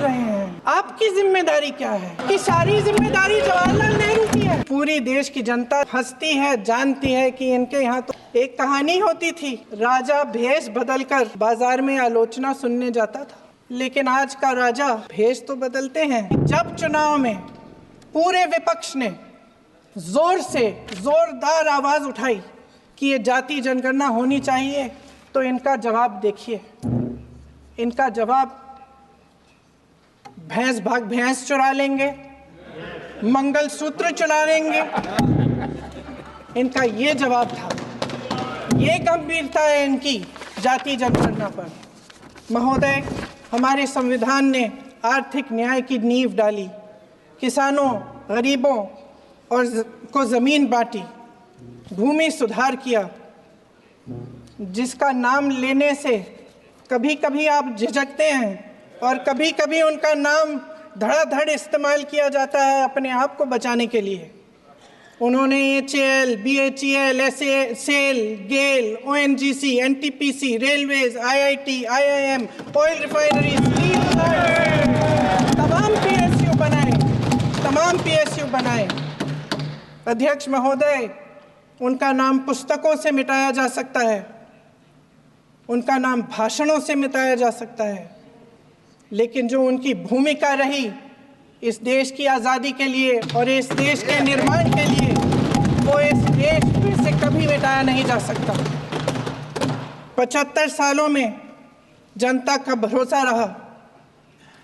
रहे हैं? आपकी जिम्मेदारी क्या है? कि सारी जिम्मेदारी जवाहरलाल नेहरू की है। पूरी देश की जनता हंसती है, जानती है कि इनके यहाँ तो एक कहानी होती थी, राजा भेष बदलकर बाजार में आलोचना सुनने जाता था। लेकिन आज का राजा भेष तो बदलते हैं। जब चुनाव में पूरे विपक्ष ने जोरदार आवाज उठाई कि ये जाति जनगणना होनी चाहिए, तो इनका जवाब देखिए। इनका जवाब भैंस भाग भैंस चुरा लेंगे, मंगलसूत्र चुरा लेंगे। इनका ये जवाब था। ये गंभीरता है इनकी जाति जनगणना पर। महोदय, हमारे संविधान ने आर्थिक न्याय की नींव डाली, किसानों, गरीबों और को जमीन बांटी, भूमि सुधार किया, जिसका नाम लेने से कभी कभी आप झिझकते हैं और कभी कभी उनका नाम धड़ाधड़ इस्तेमाल किया जाता है अपने आप को बचाने के लिए। उन्होंने HAL, BHEL, SAIL, गेल, ONGC, NTPC, railways, IIT, IIM, oil refinery, तमाम PSU बनाए। अध्यक्ष महोदय, उनका नाम पुस्तकों से मिटाया जा सकता है, उनका नाम भाषणों से मिटाया जा सकता है, लेकिन जो उनकी भूमिका रही इस देश की आज़ादी के लिए और इस देश के निर्माण के लिए, वो इस देश में से कभी मिटाया नहीं जा सकता। 75 सालों में जनता का भरोसा रहा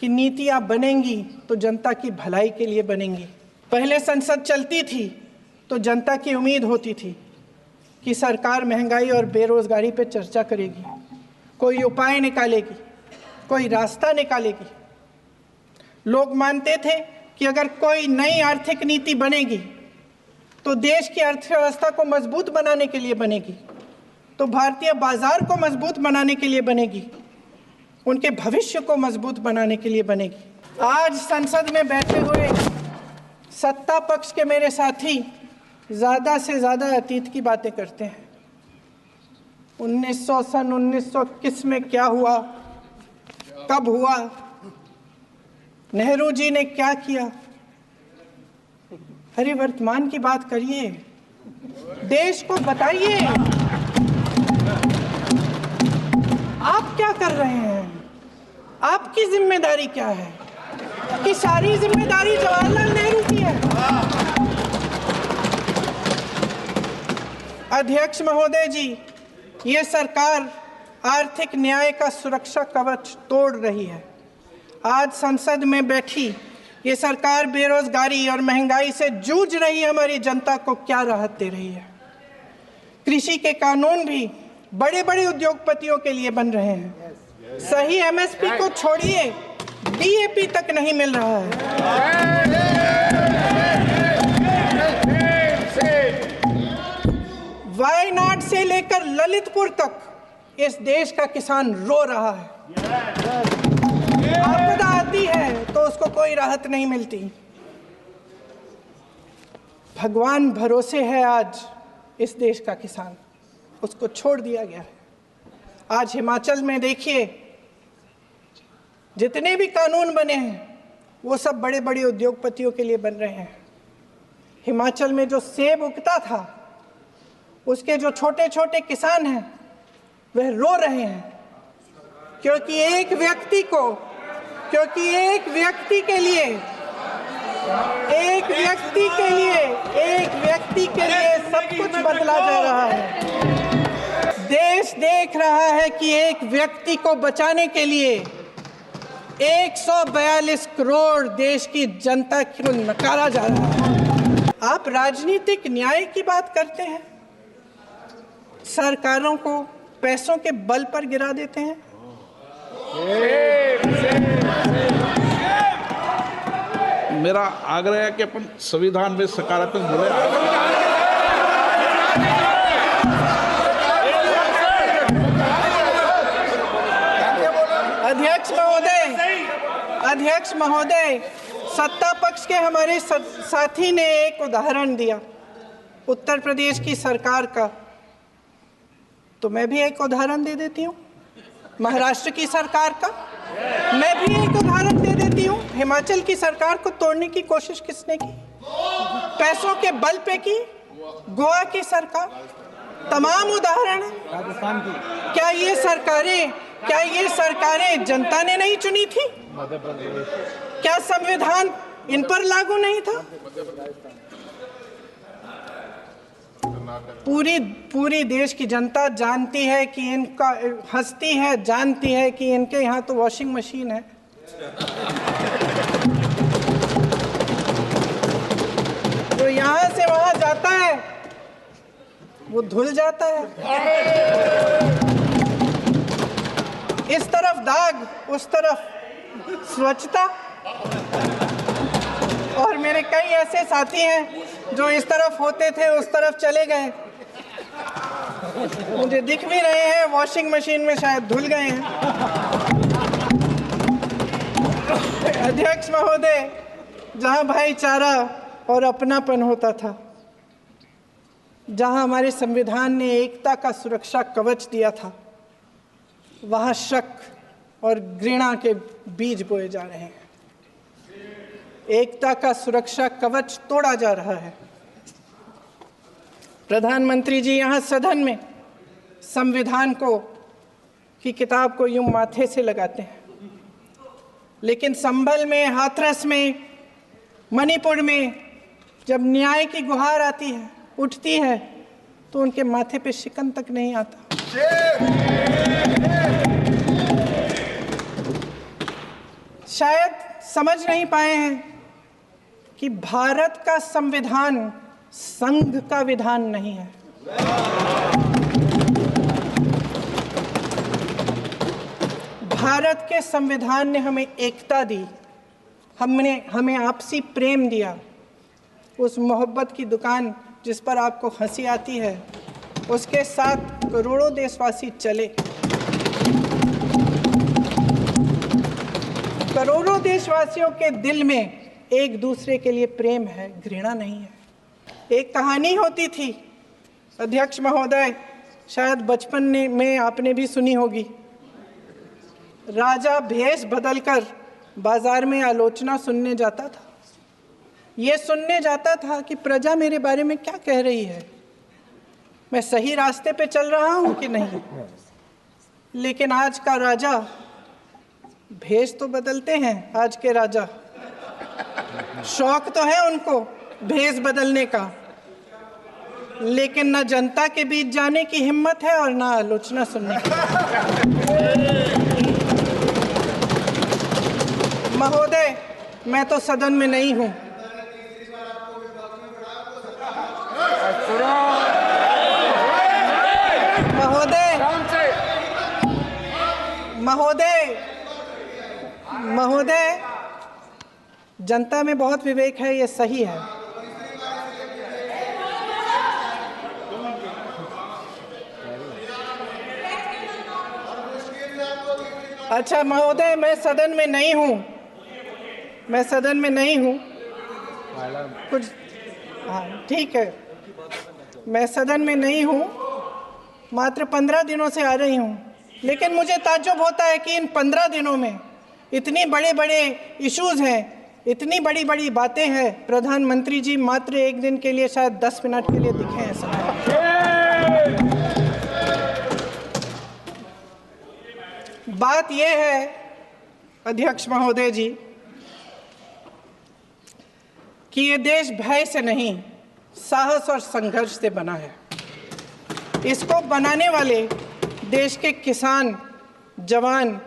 कि नीतियाँ बनेंगी तो जनता की भलाई के लिए बनेंगी। पहले संसद चलती थी तो जनता की उम्मीद होती थी कि सरकार महंगाई और बेरोजगारी पर चर्चा करेगी, कोई उपाय निकालेगी, कोई रास्ता निकालेगी। लोग मानते थे कि अगर कोई नई आर्थिक नीति बनेगी तो देश की अर्थव्यवस्था को मजबूत बनाने के लिए बनेगी, तो भारतीय बाजार को मजबूत बनाने के लिए बनेगी, उनके भविष्य को मजबूत बनाने के लिए बनेगी। आज संसद में बैठे हुए सत्ता पक्ष के मेरे साथी ज़्यादा से ज़्यादा अतीत की बातें करते हैं। 1900 किस में क्या हुआ, कब हुआ, नेहरू जी ने क्या किया। अरे वर्तमान की बात करिए, देश को बताइए आप क्या कर रहे हैं, आपकी जिम्मेदारी क्या है? कि सारी जिम्मेदारी जवाहरलाल नेहरू की है। अध्यक्ष महोदय जी, ये सरकार आर्थिक न्याय का सुरक्षा कवच तोड़ रही है। आज संसद में बैठी ये सरकार बेरोजगारी और महंगाई से जूझ रही हमारी जनता को क्या राहत दे रही है। कृषि के कानून भी बड़े बड़े उद्योगपतियों के लिए बन रहे हैं। सही MSP को छोड़िए, DAP तक नहीं मिल रहा है। वायनाड से लेकर ललितपुर तक इस देश का किसान रो रहा है। आपदा आती है तो उसको कोई राहत नहीं मिलती। भगवान भरोसे है आज इस देश का किसान, उसको छोड़ दिया गया है। आज हिमाचल में देखिए, जितने भी कानून बने हैं वो सब बड़े बड़े उद्योगपतियों के लिए बन रहे हैं। हिमाचल में जो सेब उगता था, उसके जो छोटे छोटे किसान हैं वह रो रहे हैं, क्योंकि एक व्यक्ति के लिए सब कुछ बदला जा रहा है। देश देख रहा है कि एक व्यक्ति को बचाने के लिए 142 करोड़ देश की जनता को नकारा जा रहा है। आप राजनीतिक न्याय की बात करते हैं, सरकारों को पैसों के बल पर गिरा देते हैं। मेरा आग्रह है कि अपन संविधान में सकारात्मक बोले। अध्यक्ष महोदय, सत्ता पक्ष के हमारे साथी ने एक उदाहरण दिया उत्तर प्रदेश की सरकार का, तो मैं भी एक उदाहरण दे देती हूँ। महाराष्ट्र की सरकार का मैं भी एक उदाहरण दे देती हूँ। हिमाचल की सरकार को तोड़ने की कोशिश किसने की? पैसों के बल पे की। गोवा की सरकार, तमाम उदाहरण है। राजस्थान की, क्या ये सरकारें जनता ने नहीं चुनी थी? मध्य प्रदेश, क्या संविधान इन पर लागू नहीं था? पूरी देश की जनता जानती है कि इनका, हंसती है, जानती है कि इनके यहाँ तो वॉशिंग मशीन है। जो यहाँ से वहाँ जाता है वो धुल जाता है। इस तरफ दाग, उस तरफ स्वच्छता। और मेरे कई ऐसे साथी हैं जो इस तरफ होते थे उस तरफ चले गए, मुझे दिख भी रहे हैं, वॉशिंग मशीन में शायद धुल गए हैं। अध्यक्ष महोदय, जहां भाईचारा और अपनापन होता था, जहां हमारे संविधान ने एकता का सुरक्षा कवच दिया था, वहां शक और घृणा के बीज बोए जा रहे हैं। एकता का सुरक्षा कवच तोड़ा जा रहा है। प्रधानमंत्री जी यहाँ सदन में संविधान की किताब को यूं माथे से लगाते हैं, लेकिन संभल में, हाथरस में, मणिपुर में जब न्याय की गुहार आती है, उठती है, तो उनके माथे पे शिकन तक नहीं आता। शायद समझ नहीं पाए हैं कि भारत का संविधान संघ का विधान नहीं है। भारत के संविधान ने हमें एकता दी, हमें आपसी प्रेम दिया। उस मोहब्बत की दुकान जिस पर आपको हंसी आती है, उसके साथ करोड़ों देशवासी चले। करोड़ों देशवासियों के दिल में एक दूसरे के लिए प्रेम है, घृणा नहीं है। एक कहानी होती थी अध्यक्ष महोदय, शायद बचपन में आपने भी सुनी होगी। राजा भेष बदलकर बाजार में आलोचना सुनने जाता था। ये सुनने जाता था कि प्रजा मेरे बारे में क्या कह रही है, मैं सही रास्ते पे चल रहा हूं कि नहीं। लेकिन आज का राजा, भेष तो बदलते हैं आज के राजा, शौक तो है उनको भेष बदलने का, लेकिन न जनता के बीच जाने की हिम्मत है और न आलोचना सुनने की। महोदय, मैं तो सदन में नहीं हूं। महोदय, जनता में बहुत विवेक है, ये सही है। अच्छा महोदय, मैं सदन में नहीं हूँ, कुछ, हाँ ठीक है, मैं सदन में नहीं हूँ, मात्र 15 दिनों से आ रही हूँ। लेकिन मुझे ताज्जुब होता है कि इन 15 दिनों में इतनी बड़े इश्यूज हैं, इतनी बड़ी बातें हैं, प्रधानमंत्री जी मात्र एक दिन के लिए, शायद 10 मिनट के लिए दिखे हैं सब। बात यह है अध्यक्ष महोदय जी कि ये देश भय से नहीं, साहस और संघर्ष से बना है। इसको बनाने वाले देश के किसान, जवान,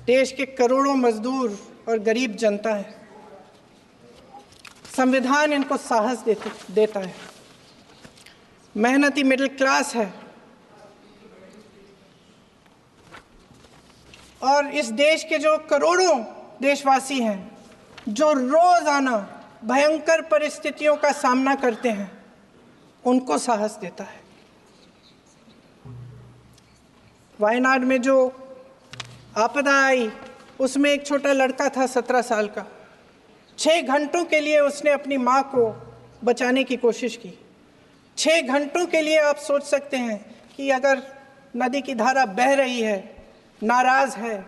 देश के करोड़ों मजदूर और गरीब जनता है। संविधान इनको साहस देता है। मेहनती मिडिल क्लास है। और इस देश के जो करोड़ों देशवासी हैं, जो रोजाना भयंकर परिस्थितियों का सामना करते हैं, उनको साहस देता है। वायनाड में जो आपदा आई, उसमें एक छोटा लड़का था 17 साल का। 6 घंटों के लिए उसने अपनी माँ को बचाने की कोशिश की। 6 घंटों के लिए आप सोच सकते हैं कि अगर नदी की धारा बह रही है, नाराज है,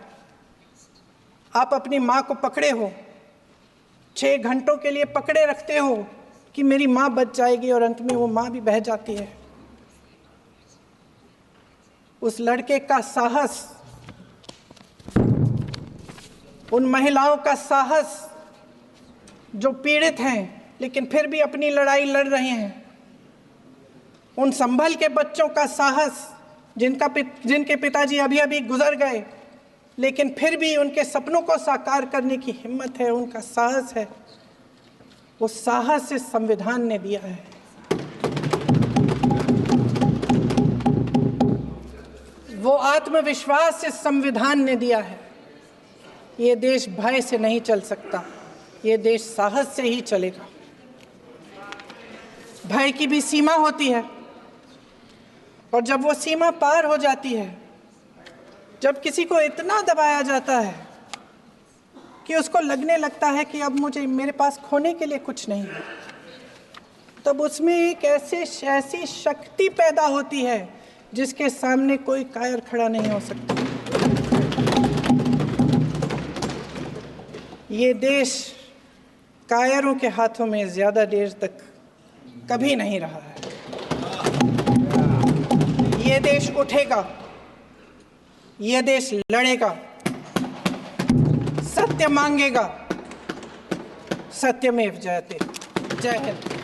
आप अपनी माँ को पकड़े हो 6 घंटों के लिए पकड़े रखते हो कि मेरी माँ बच जाएगी, और अंत में वो माँ भी बह जाती है। उस लड़के का साहस, उन महिलाओं का साहस जो पीड़ित हैं लेकिन फिर भी अपनी लड़ाई लड़ रहे हैं, उन संभल के बच्चों का साहस जिनके पिताजी अभी अभी गुजर गए लेकिन फिर भी उनके सपनों को साकार करने की हिम्मत है, उनका साहस है, वो साहस इस संविधान ने दिया है। वो आत्मविश्वास इस संविधान ने दिया है। ये देश भय से नहीं चल सकता, ये देश साहस से ही चलेगा। भय की भी सीमा होती है, और जब वो सीमा पार हो जाती है, जब किसी को इतना दबाया जाता है कि उसको लगने लगता है कि अब मेरे पास खोने के लिए कुछ नहीं है, तब उसमें एक ऐसी शक्ति पैदा होती है जिसके सामने कोई कायर खड़ा नहीं हो सकता। ये देश कायरों के हाथों में ज्यादा देर तक कभी नहीं रहा है। ये देश उठेगा, ये देश लड़ेगा, सत्य मांगेगा, सत्यमेव जयते। जय हिंद।